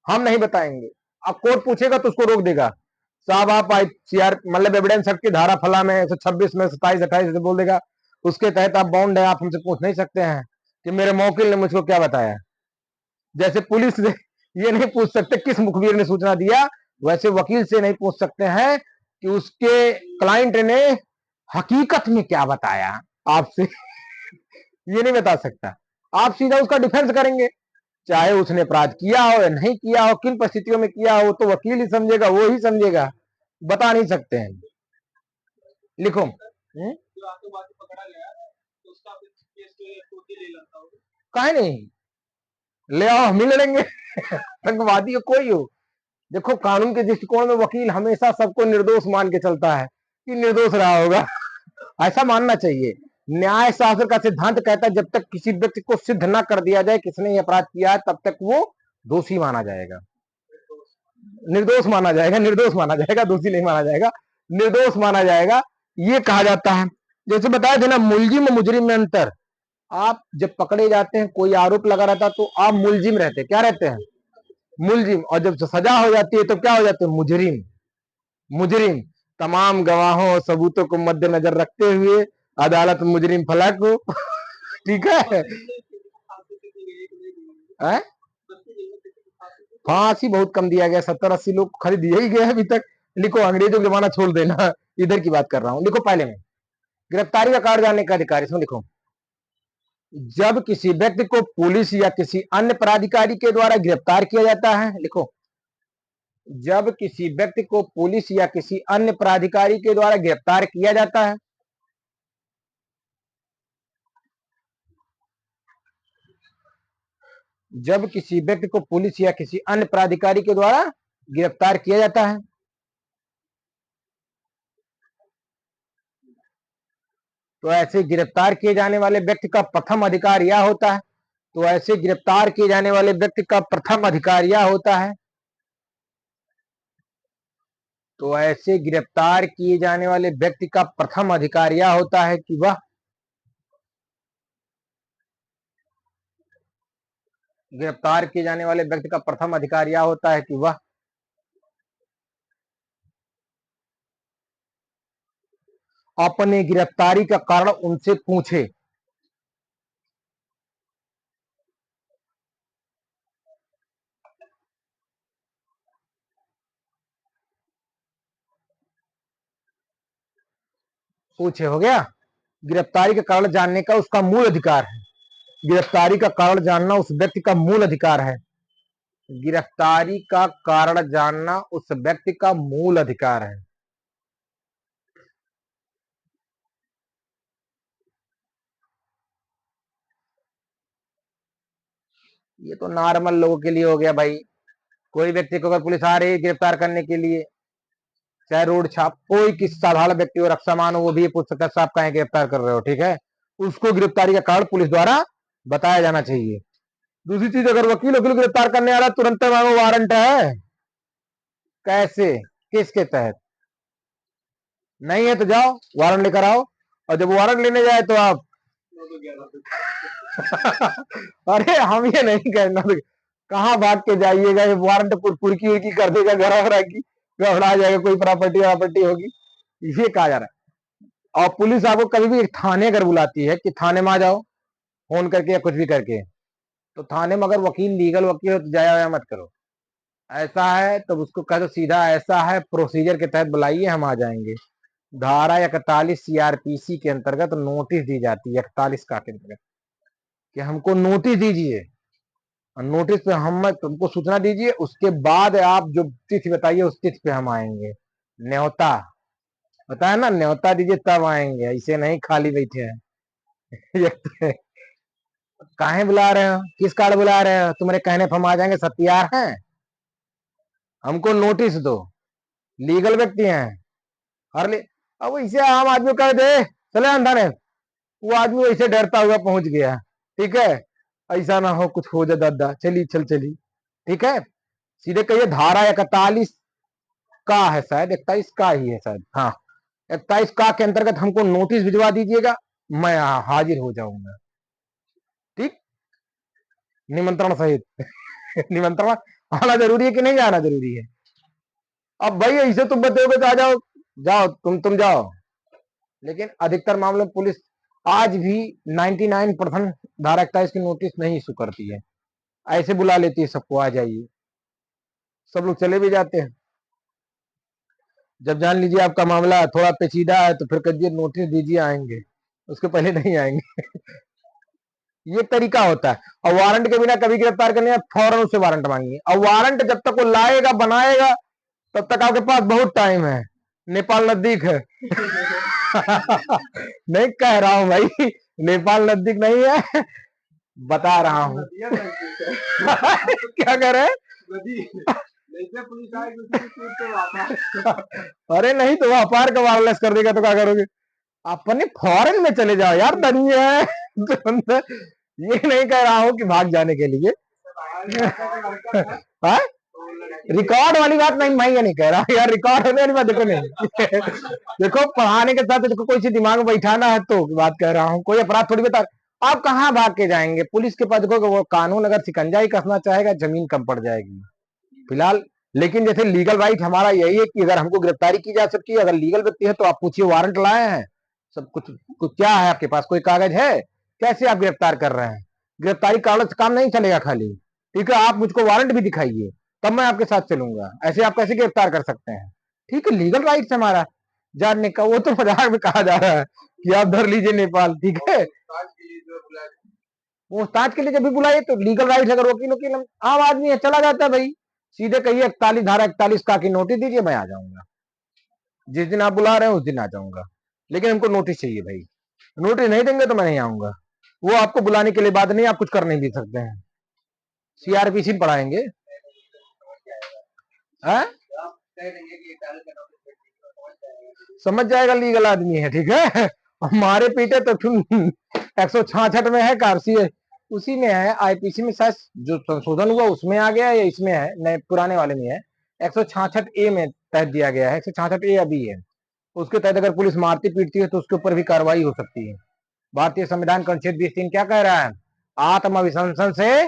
हम नहीं बताएंगे। अब कोर्ट पूछेगा तो उसको रोक देगा, साहब आप आईसीआर मतलब एविडेंस एक्ट की धारा फला में 126 में 27 28 से बोल देगा, उसके तहत आप बाउंड है, आप हमसे पूछ नहीं सकते हैं कि मेरे मौकिल ने मुझको क्या बताया। जैसे पुलिस से ये नहीं पूछ सकते किस मुखबिर ने सूचना दिया, वैसे वकील से नहीं पूछ सकते हैं कि उसके क्लाइंट ने हकीकत में क्या बताया आपसे। ये नहीं बता सकता, आप सीधा उसका डिफेंस करेंगे, चाहे उसने अपराध किया हो या नहीं किया हो, किन परिस्थितियों में किया हो, तो वकील ही समझेगा, वो ही समझेगा, बता नहीं सकते हैं। लिखो। जो आतंकवादी पकड़ा गया तो उसका केस जो है कोर्ट ही ले लेता होगा। काहे नहीं, ले आओ हम ही लड़ेंगे। आतंकवादी हो कोई हो, देखो कानून के दृष्टिकोण में वकील हमेशा सबको निर्दोष मान के चलता है कि निर्दोष रहा होगा। ऐसा मानना चाहिए। न्याय शास्त्र का सिद्धांत कहता है जब तक किसी व्यक्ति को सिद्ध ना कर दिया जाए किसने अपराध किया है तब तक वो दोषी माना जाएगा, निर्दोष माना जाएगा, निर्दोष माना जाएगा, दोषी नहीं माना जाएगा, निर्दोष माना जाएगा, ये कहा जाता है। जैसे बताया था ना मुलजिम और मुजरिम में अंतर, आप जब पकड़े जाते हैं कोई आरोप लगा रहता तो आप मुलजिम रहते हैं, क्या रहते हैं? मुलजिम, और जब सजा हो जाती है तो क्या हो जाते हैं? मुजरिम। मुजरिम, तमाम गवाहों और सबूतों को मद्देनजर रखते हुए अदालत मुजरिम फला को ठीक है, फांसी बहुत कम दिया गया, 70-80 लोग खाली दिया ही गया अभी तक। लिखो अंग्रेजों का जमाना छोड़ देना, इधर की बात कर रहा हूं। लिखो पहले में गिरफ्तारी का कारण जानने का अधिकार, इसमें लिखो जब किसी व्यक्ति को पुलिस या किसी अन्य प्राधिकारी के द्वारा गिरफ्तार किया जाता है, लिखो जब किसी व्यक्ति को पुलिस या किसी अन्य प्राधिकारी के द्वारा गिरफ्तार किया जाता है, जब किसी व्यक्ति को पुलिस या किसी अन्य प्राधिकारी के द्वारा गिरफ्तार किया जाता है तो ऐसे गिरफ्तार किए जाने वाले व्यक्ति का प्रथम अधिकार यह होता है, तो ऐसे गिरफ्तार किए जाने वाले व्यक्ति का प्रथम अधिकार यह होता है, तो ऐसे गिरफ्तार किए जाने वाले व्यक्ति का प्रथम अधिकार यह होता है कि वह गिरफ्तार किए जाने वाले व्यक्ति का प्रथम अधिकार यह होता है कि वह अपने गिरफ्तारी का कारण उनसे पूछे। पूछे, हो गया। गिरफ्तारी का कारण जानने का उसका मूल अधिकार है, गिरफ्तारी का कारण जानना उस व्यक्ति का मूल अधिकार है, गिरफ्तारी का कारण जानना उस व्यक्ति का मूल अधिकार है। ये तो नॉर्मल लोगों के लिए हो गया भाई, कोई व्यक्ति को अगर पुलिस आ रही है गिरफ्तार करने के लिए, चाहे रोड छाप कोई किस साधारण व्यक्ति हो, रक्षा मान हो, वो भी ये पूछ सकता है साहब कहें गिरफ्तार कर रहे हो, ठीक है, उसको गिरफ्तारी का कारण पुलिस द्वारा बताया जाना चाहिए। दूसरी चीज, अगर वकील वकील गिरफ्तार करने आ रहा है तुरंत मांगो वारंट है। कैसे, किसके तहत? नहीं है तो जाओ वारंट लेकर आओ, और जब वारंट लेने जाए तो आप अरे हम ये नहीं कहना, कहाँ भाग के जाइएगा, ये वारंट पुरकी उड़की कर देगा, घर की गड़बड़ा जाएगा, कोई प्रॉपर्टी वापर्टी होगी, ये कहा जा रहा है। और पुलिस आपको कभी भी थाने अगर बुलाती है कि थाने में आ जाओ फोन करके या कुछ भी करके, तो थाने में अगर वकील लीगल वकील हो तो जाया मत करो। ऐसा है तो उसको कह दो सीधा, ऐसा है प्रोसीजर के तहत बुलाइए, हम आ जाएंगे। धारा 41 सीआरपीसी के अंतर्गत नोटिस दी जाती है, 41 का के अंतर्गत, कि हमको नोटिस दीजिए, और नोटिस पे हम तुमको सूचना दीजिए, उसके बाद आप जो तिथि बताइए उस तिथि पे हम आएंगे। न्योता बताया ना, न्योता दीजिए तब आएंगे, ऐसे नहीं खाली बैठे हैं। काहे बुला रहे हो, किस कार्ड बुला रहे हो, तुम्हारे कहने पर हम आ जाएंगे, सब तैयार हैं, हमको नोटिस दो। लीगल व्यक्ति हैं हर ले। अब इसे आम आदमी कह दे चले अंदर है, वो आदमी वैसे डरता हुआ पहुंच गया, ठीक है, ऐसा ना हो कुछ हो जाए दादा, चली चल चली, ठीक है। सीधे कहिए धारा 41 का है, शायद 41 का ही है शायद, हाँ 41 का के अंतर्गत हमको नोटिस भिजवा दीजिएगा, मैं यहाँ हाजिर हो जाऊंगा, ठीक, निमंत्रण सहित। निमंत्रण आना जरूरी है कि नहीं आना जरूरी है? अब भाई ऐसे तुम बताओगे तो आ जाओ, जाओ तुम जाओ। लेकिन अधिकतर मामलों में पुलिस आज भी 99% धारा 41 की नोटिस नहीं इशू करती है, ऐसे बुला लेती है सबको, आ जाइए, सब लोग चले भी जाते हैं। जब जान लीजिए आपका मामला थोड़ा पेचीदा है तो फिर कहिए नोटिस दीजिए आएंगे, उसके पहले नहीं आएंगे। ये तरीका होता है। और वारंट के बिना कभी गिरफ्तार करने फौरन उससे वारंट मांगिए, और वारंट जब तक वो लाएगा बनाएगा तब तक आपके पास बहुत टाइम है, नेपाल नजदीक है। नहीं कह रहा हूं भाई, नेपाल नजदीक नहीं है, बता रहा हूं। क्या कह रहे हैं? पुलिस आएगी। अरे नहीं तो वो अपार का वायरलेस कर देगा तो क्या करोगे? अपने फॉरेन में चले जाओ यार, धनी है। ये नहीं कह रहा हूं कि भाग जाने के लिए। हाँ? रिकॉर्ड वाली बात नहीं, मैं ये नहीं कह रहा यार, रिकॉर्ड होने वाली बात देखो नहीं। देखो पढ़ाने के साथ देखो कोई चीज दिमाग में बैठाना है तो बात कह रहा हूँ, कोई अपराध थोड़ी बता। आप कहाँ भाग के जाएंगे पुलिस के पास, देखो वो कानून अगर शिकंजा ही कसना चाहेगा जमीन कम पड़ जाएगी फिलहाल। लेकिन जैसे लीगल राइट हमारा यही है कि अगर हमको गिरफ्तारी की जा सकती है, अगर लीगल व्यक्ति है तो आप पूछिए वारंट लाए हैं, सब कुछ क्या है आपके पास, कोई कागज है, कैसे आप गिरफ्तार कर रहे हैं? गिरफ्तारी कागज से काम नहीं चलेगा खाली, ठीक है, आप मुझको वारंट भी दिखाइए तब मैं आपके साथ चलूंगा, ऐसे आप कैसे गिरफ्तार कर सकते हैं? ठीक है, लीगल राइट है हमारा जानने का, वो तो मजाक में कहा जा रहा है कि आप धर लीजिए नेपाल, ठीक है। पूछताछ के लिए जब भी बुलाइए तो लीगल राइट, अगर वकील वकील आम आदमी है चला जाता है भाई, सीधे कहिए 41 धारा 41 का की नोटिस दीजिए, मैं आ जाऊंगा, जिस दिन आप बुला रहे हैं उस दिन आ जाऊंगा, लेकिन हमको नोटिस चाहिए भाई, नोटिस नहीं देंगे तो मैं नहीं आऊंगा। वो आपको बुलाने के लिए बात नहीं, आप कुछ कर नहीं भी सकते हैं, सीआरपीसी पढ़ाएंगे। है? समझ जाएगा, लीगल आदमी है, ठीक है। हमारे पीटे तो 166 में है कारसी, उसी में है, आईपीसी में शायद जो संशोधन हुआ उसमें आ गया या इसमें है, नए पुराने वाले में है, 166 ए में तहत दिया गया है, 166 ए अभी है, उसके तहत अगर पुलिस मारती पीटती है तो उसके ऊपर भी कार्रवाई हो सकती है। भारतीय संविधान का अनुच्छेद 20(3) क्या कह रहा है? आत्मविशंसन से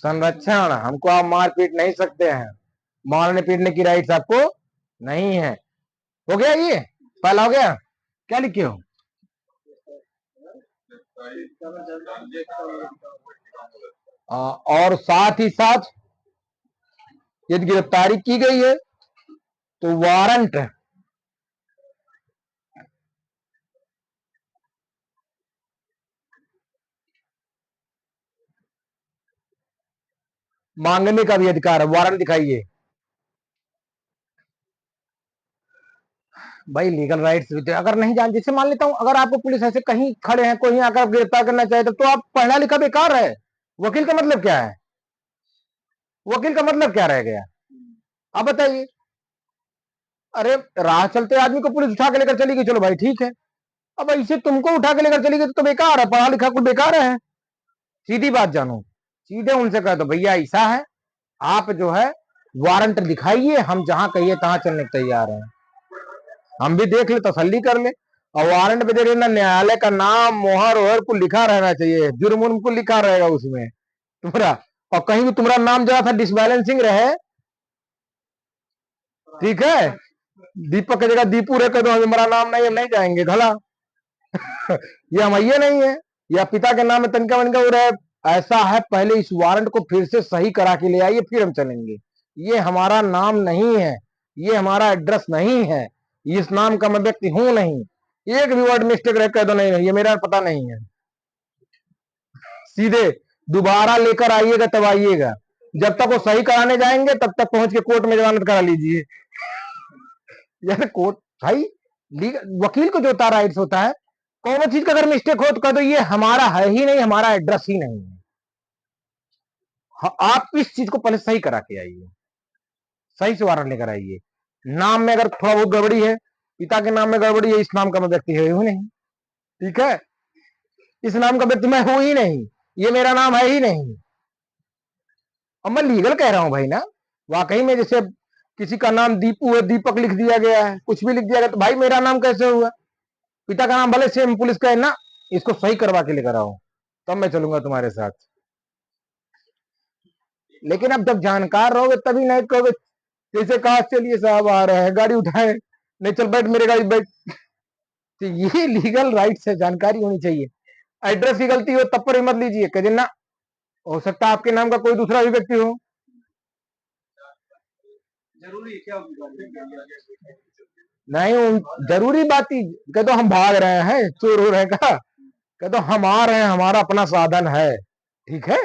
संरक्षण, हमको आप मार पीट नहीं सकते हैं, मारने पीटने की राइट्स आपको नहीं है। हो गया, ये पहला हो गया, क्या लिखे हो? और साथ ही साथ यदि गिरफ्तारी की गई है तो वारंट मांगने का भी अधिकार है, वारंट दिखाइए भाई, लीगल राइट्स भी अगर नहीं जान, जैसे मान लेता हूं अगर आपको पुलिस ऐसे कहीं खड़े हैं, कोई आकर गिरफ्तार करना चाहे तो आप पढ़ा लिखा बेकार है, वकील का मतलब क्या है, वकील का मतलब क्या रह गया, आप बताइए। अरे राह चलते आदमी को पुलिस उठा के लेकर चली गई, चलो भाई ठीक है, अब ऐसे तुमको उठा के लेकर चली गई तो बेकार है, पढ़ा लिखा कुछ बेकार है, सीधी बात जानो, सीधे उनसे कह दो भैया ऐसा है, आप जो है वारंट दिखाइए, हम जहां कहिए तहां चलने को तैयार हैं, हम भी देख ले, तसल्ली कर ले। और वारंट पे देख लेना, न्यायालय का नाम, मोहर ओहर को लिखा रहना चाहिए, जुर्म उर्म को लिखा रहेगा उसमें तुम्हारा। और कहीं भी तुम्हारा नाम जरा था डिसबैलेंसिंग रहे, ठीक है, दीपक की जगह दीपू रहे, कह दो हमारा नाम नहीं, हम नहीं जाएंगे घला। ये हम ये नहीं है, या पिता के नाम में तनका वनका हो रहा है, ऐसा है, पहले इस वारंट को फिर से सही करा के ले आइए, फिर हम चलेंगे। ये हमारा नाम नहीं है, ये हमारा एड्रेस नहीं है, इस नाम का मैं व्यक्ति हूं नहीं। एक भी वर्ड मिस्टेक रह कह दो नहीं, ये मेरा पता नहीं है, सीधे दोबारा लेकर आइएगा तब आइएगा। जब तक वो सही कराने जाएंगे तब तक पहुंच के कोर्ट में जमानत करा लीजिए। यार कोर्ट भाई, वकील को जो होता राइट्स होता है, कौन चीज का अगर मिस्टेक हो तो कह दो ये हमारा है ही नहीं, हमारा एड्रेस ही नहीं है। आप इस चीज को पहले सही करा के आइए, सही से वारंट लेकर आइए। नाम में अगर थोड़ा बहुत गड़बड़ी है, पिता के नाम में गड़बड़ी है, इस नाम का मैं व्यक्ति है ही नहीं, ठीक है, इस नाम का व्यक्ति मैं हूं ही नहीं, ये मेरा नाम है ही नहीं। अब मैं लीगल कह रहा हूं भाई ना, वाकई में जैसे किसी का नाम दीपू है, दीपक लिख दिया गया है, कुछ भी लिख दिया गया, तो भाई मेरा नाम कैसे हुआ? पिता का नाम भले सेम पुलिस का है ना, इसको सही करवा के लेकर आओ, तब मैं चलूंगा तुम्हारे साथ। लेकिन अब जब जानकार रहोगे तभी नहीं कहोगे, जैसे कहा चलिए साहब आ रहे हैं, गाड़ी उठाए, नहीं चल बैठ मेरे गाड़ी बैठ। तो ये लीगल राइट्स है, जानकारी होनी चाहिए। एड्रेस की गलती हो तब पर मत लीजिए, कह ना हो सकता है आपके नाम का कोई दूसरा भी व्यक्ति हो। जरूरी है क्या? नहीं जरूरी बात ही, कह दो हम भाग रहे हैं, चोर हो रहे का, कह दो हम आ रहे हैं, हमारा अपना साधन है, ठीक है,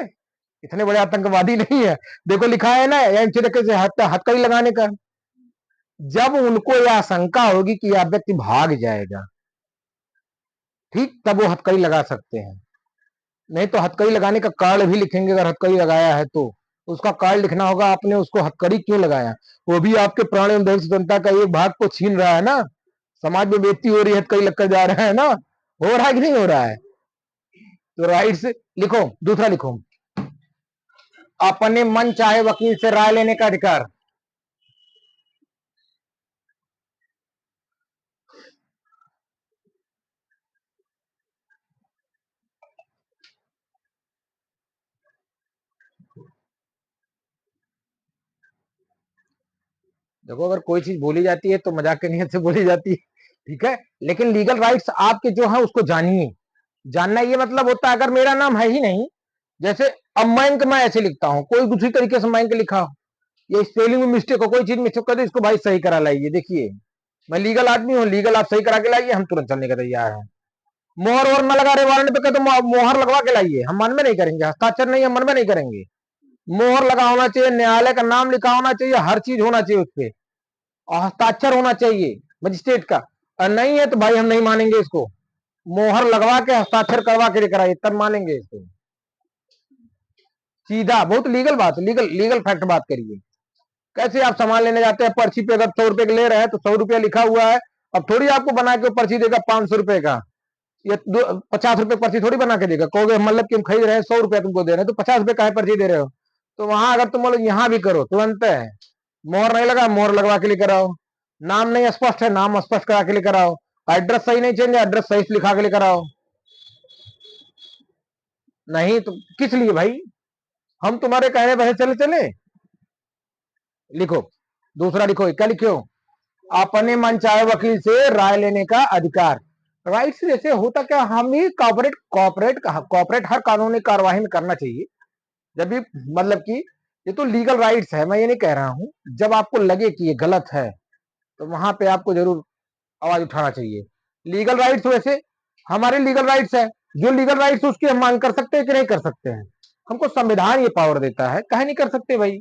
इतने बड़े आतंकवादी नहीं है। देखो लिखा है ना एम तरीके से हथकड़ी लगाने का, जब उनको यह आशंका होगी कि यह व्यक्ति भाग जाएगा, ठीक, तब वो हथकड़ी लगा सकते हैं। नहीं तो हथकड़ी लगाने का कारण भी लिखेंगे, अगर हथकड़ी लगाया है तो उसका कारण लिखना होगा, आपने उसको हथकड़ी क्यों लगाया, वो भी आपके प्राण एवं धन स्वतंत्रता का एक भाग को छीन रहा है ना, समाज में बेइज्जती हो रही है, हथकड़ी लगकर जा रहा है ना, हो रहा है कि नहीं हो रहा है? तो राइट्स लिखो, दूसरा लिखो, अपने मन चाहे वकील से राय लेने का अधिकार। देखो अगर कोई चीज बोली जाती है तो मजाक की नियत से बोली जाती है, ठीक है, लेकिन लीगल राइट्स आपके जो है उसको जानिए। जानना ये मतलब होता है, अगर मेरा नाम है ही नहीं, जैसे अब बैंक मैं ऐसे लिखता हूं, कोई दूसरी तरीके से बैंक लिखा हो, ये स्पेलिंग में मिस्टेक हो, कोई चीज मिस्टेक कर दे, इसको भाई सही करा लाइए। देखिए मैं लीगल आदमी हूँ, लीगल आप सही करा के लाइए, हम तुरंत चलने का तैयार हैं। मोहर और न लगा रहे वारंट पे, कहते मोहर लगवा के लाइए, हम मन में नहीं करेंगे, हस्ताक्षर नहीं हम मन में नहीं करेंगे, मोहर लगा होना चाहिए, न्यायालय का नाम लिखा होना चाहिए, हर चीज होना चाहिए उस पर, और हस्ताक्षर होना चाहिए मजिस्ट्रेट का। और नहीं है तो भाई हम नहीं मानेंगे इसको, मोहर लगवा के हस्ताक्षर करवा के लेकर आइए, तब मानेंगे इसको। सीधा, बहुत लीगल बात, लीगल लीगल फैक्ट बात करिए। कैसे आप सामान लेने जाते हैं, पर्ची पे अगर 100 रुपए के ले रहे हैं तो 100 रुपया लिखा हुआ है, अब थोड़ी आपको बना के पर्ची देगा 500 रुपए का, ये 50 रुपए पर्ची थोड़ी बना के देगा, कहोगे मतलब कि हम खरीद रहे हैं 100 रुपया तुमको दे रहे हैं, तो 50 रुपए का पर्ची दे रहे हो। तो वहां अगर तुम लोग यहाँ भी करो तुरंत है, मोहर नहीं लगा, मोहर लगवा के लेकर आओ, नाम नहीं स्पष्ट है, नाम स्पष्ट करा के लेकर आओ, एड्रेस सही नहीं चाहिए, एड्रेस सही से लिखा के लेकर आओ। नहीं तो किस लिए भाई, हम तुम्हारे कहने पर चले चले। लिखो, दूसरा लिखो, क्या लिखो, अपने मन चाहे वकील से राय लेने का अधिकार। राइट्स जैसे होता क्या, हम ही कॉपरेट कॉपरेट कॉपरेट हर कानूनी कार्यवाही में करना चाहिए, जब भी मतलब कि ये तो लीगल राइट्स है, मैं ये नहीं कह रहा हूं, जब आपको लगे कि ये गलत है तो वहां पे आपको जरूर आवाज उठाना चाहिए। लीगल राइट्स वैसे हमारे लीगल राइट्स है, जो लीगल राइट्स उसकी हम मांग कर सकते हैं कि नहीं कर सकते हैं, हमको संविधान ये पावर देता है, कहे नहीं कर सकते भाई।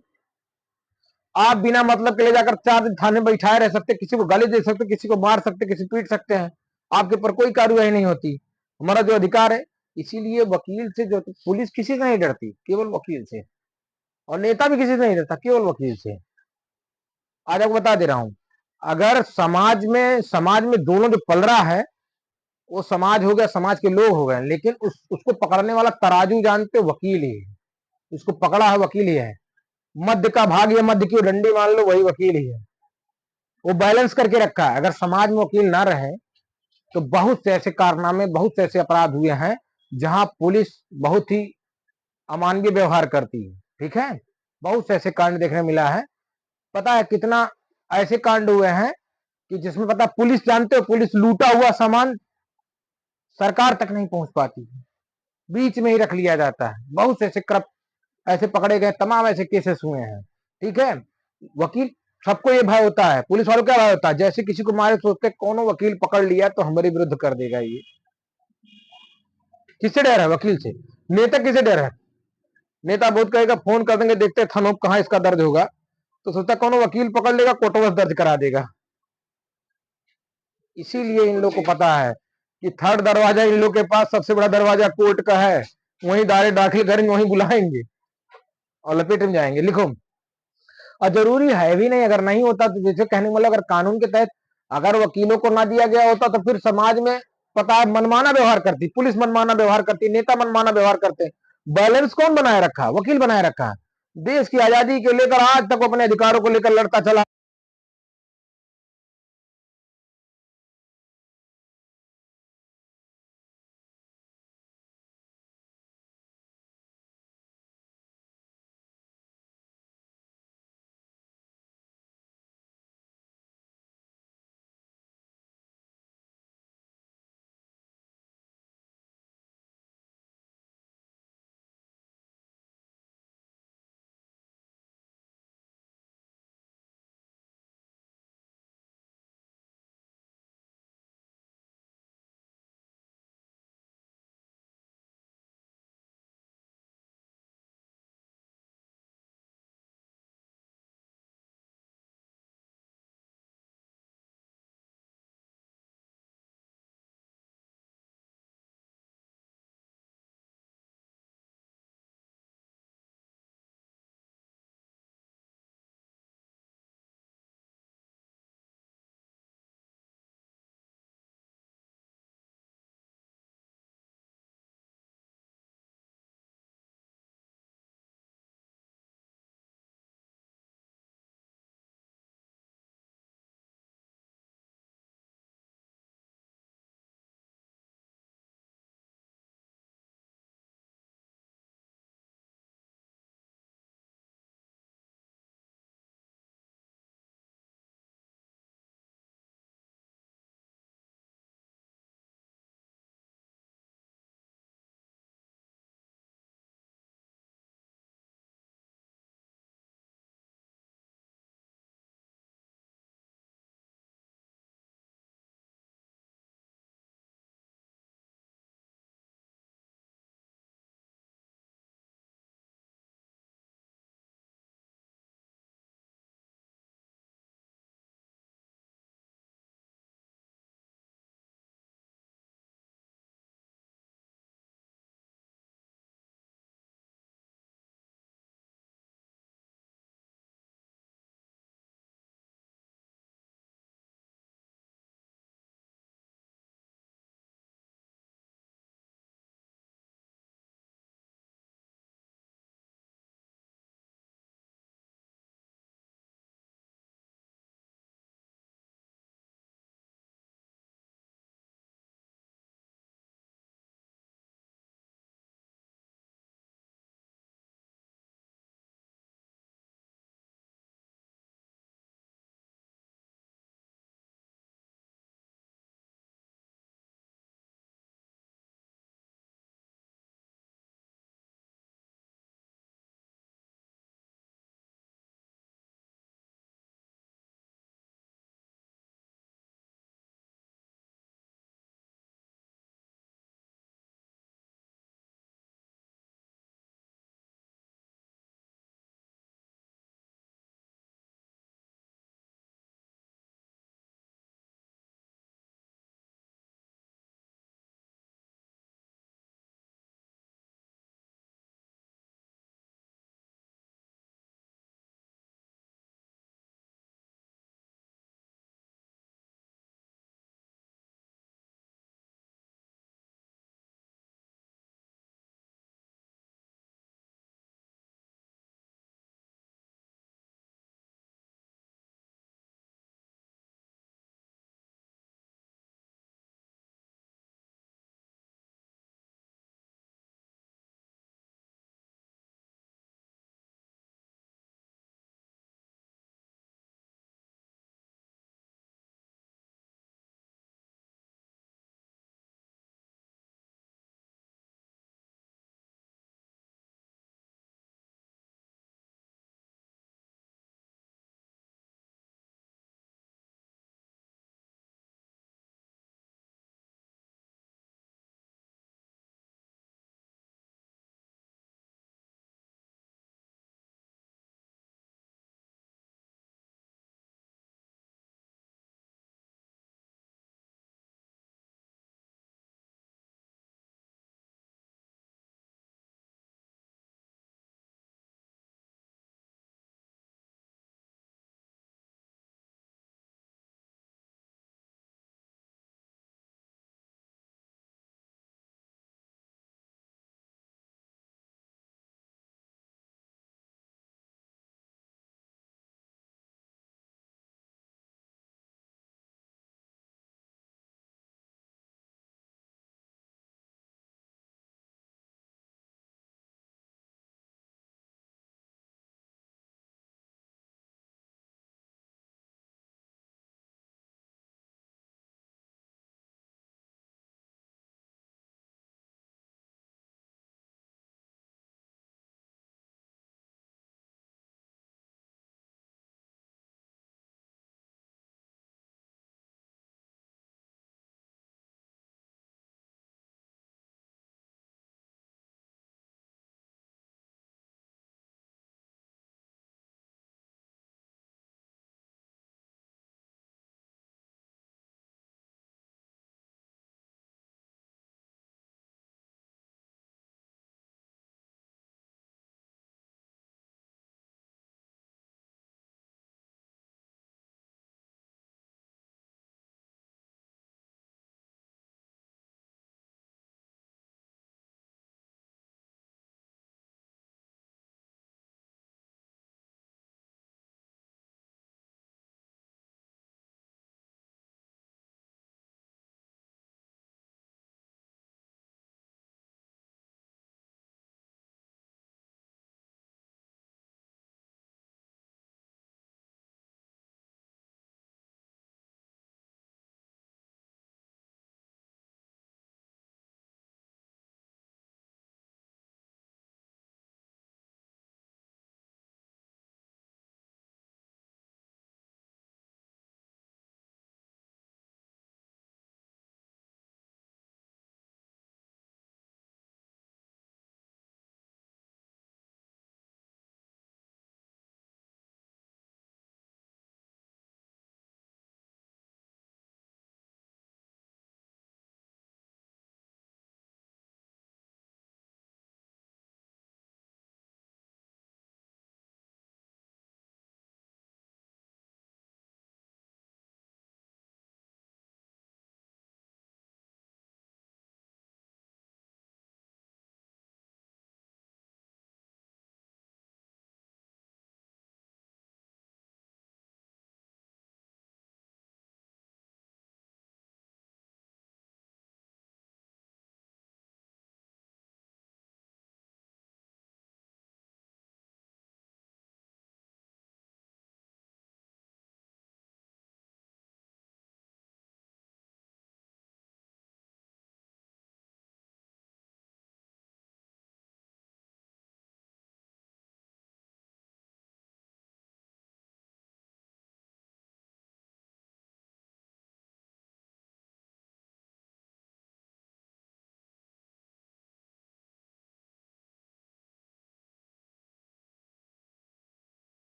आप बिना मतलब के ले जाकर 4 दिन थाने में बैठाए रह सकते, किसी को गाली दे सकते, किसी को मार सकते, किसी पीट सकते हैं, आपके ऊपर कोई कार्रवाई नहीं होती, हमारा जो अधिकार है। इसीलिए वकील से जो, पुलिस किसी से नहीं डरती, केवल वकील से, और नेता भी किसी से नहीं डरता, केवल वकील से। आज आपको बता दे रहा हूं, अगर समाज में दोनों जो पल रहा है, वो समाज हो गया, समाज के लोग हो गए, लेकिन उसको पकड़ने वाला तराजू जानते हो, वकील ही है। उसको पकड़ा है वकील ही है। मध्य का भाग या मध्य की डंडी मान लो, वही वकील ही है। वो बैलेंस करके रखा है। अगर समाज में वकील ना रहे तो बहुत से ऐसे कारनामे, बहुत से ऐसे अपराध हुए हैं जहां पुलिस बहुत ही अमानवीय व्यवहार करती है। ठीक है, बहुत से ऐसे कांड देखने मिला है। पता है कितना ऐसे कांड हुए हैं कि जिसमें पता पुलिस, जानते हो, पुलिस लूटा हुआ सामान सरकार तक नहीं पहुंच पाती, बीच में ही रख लिया जाता है। बहुत से ऐसे करप्ट ऐसे पकड़े गए, तमाम ऐसे केसेस हुए हैं। ठीक है, वकील, सबको ये भय होता है, पुलिस वालों क्या भय होता है, जैसे किसी को मारे सोचते कौन वकील पकड़ लिया तो हमारे विरुद्ध कर देगा। ये किससे डर है? वकील से। नेता किसे डर है? नेता बहुत कहेगा फोन कर देंगे, देखते थनोप कहां इसका दर्ज होगा, तो सोचता कौन वकील पकड़ लेगा, कोर्टवश दर्ज करा देगा। इसीलिए इन लोग को पता है कि थर्ड दरवाजा इन लोग के पास सबसे बड़ा दरवाजा कोर्ट का है। वहीं दारे दाखिल करेंगे, वहीं बुलाएंगे और लपेट में जाएंगे। लिखो, और जरूरी है भी नहीं, अगर नहीं होता तो जैसे कहने वाला, अगर कानून के तहत अगर वकीलों को ना दिया गया होता तो फिर समाज में पता है मनमाना व्यवहार करती, पुलिस मनमाना व्यवहार करती, नेता मनमाना व्यवहार करते। बैलेंस कौन बनाए रखा? वकील बनाए रखा। देश की आजादी के लेकर आज तक वो अपने अधिकारों को लेकर लड़ता चला।